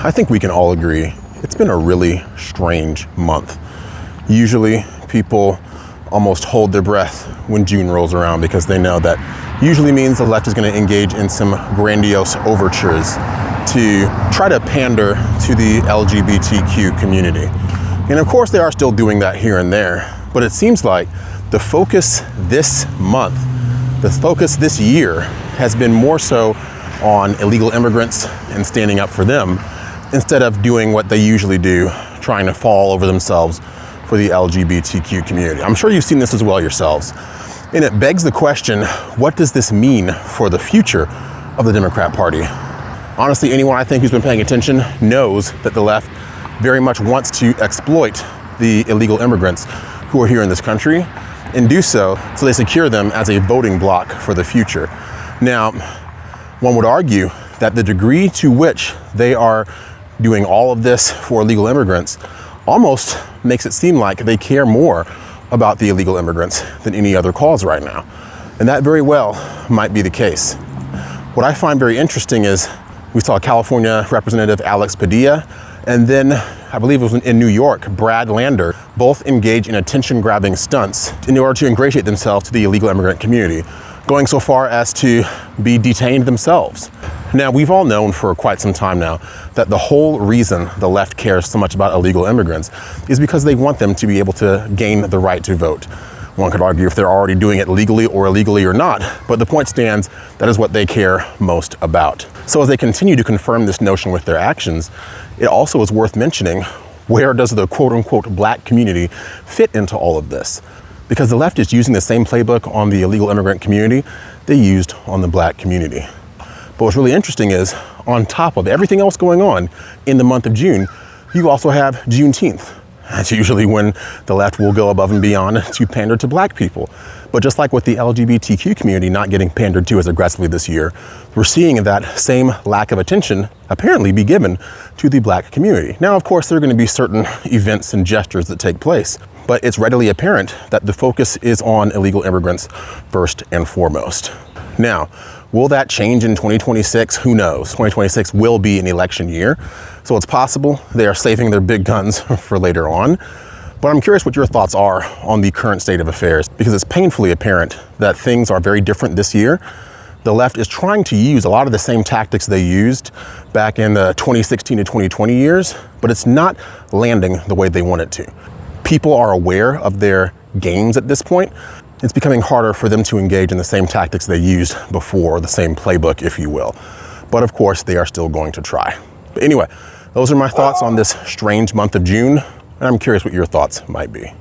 I think we can all agree it's been a really strange month. Usually people almost hold their breath when June rolls around because they know that usually means the left is going to engage in some grandiose overtures to try to pander to the LGBTQ community. And of course they are still doing that here and there, but it seems like the focus this month, the focus this year has been more so on illegal immigrants and standing up for them instead of doing what they usually do, trying to fall over themselves for the LGBTQ community. I'm sure you've seen this as well yourselves. And it begs the question, what does this mean for the future of the Democrat Party? Honestly, anyone I think who's been paying attention knows that the left very much wants to exploit the illegal immigrants who are here in this country and do so they secure them as a voting bloc for the future. Now, one would argue that the degree to which they are doing all of this for illegal immigrants almost makes it seem like they care more about the illegal immigrants than any other cause right now. And that very well might be the case. What I find very interesting is we saw California Representative Alex Padilla, and then I believe it was in New York, Brad Lander, both engage in attention-grabbing stunts in order to ingratiate themselves to the illegal immigrant community, going so far as to be detained themselves. Now, we've all known for quite some time now that the whole reason the left cares so much about illegal immigrants is because they want them to be able to gain the right to vote. One could argue if they're already doing it legally or illegally or not, but the point stands, that is what they care most about. So as they continue to confirm this notion with their actions, it also is worth mentioning, where does the quote-unquote black community fit into all of this? Because the left is using the same playbook on the illegal immigrant community they used on the black community. But what's really interesting is, on top of everything else going on in the month of June, you also have Juneteenth. That's usually when the left will go above and beyond to pander to black people. But just like with the LGBTQ community not getting pandered to as aggressively this year, we're seeing that same lack of attention apparently be given to the black community. Now, of course, there are going to be certain events and gestures that take place, but it's readily apparent that the focus is on illegal immigrants first and foremost. Now, will that change in 2026? Who knows? 2026 will be an election year, so it's possible they are saving their big guns for later on. But I'm curious what your thoughts are on the current state of affairs, because it's painfully apparent that things are very different this year. The left is trying to use a lot of the same tactics they used back in the 2016 to 2020 years, but it's not landing the way they want it to. People are aware of their games at this point. It's becoming harder for them to engage in the same tactics they used before, the same playbook, if you will. But of course, they are still going to try. But anyway, those are my thoughts on this strange month of June, and I'm curious what your thoughts might be.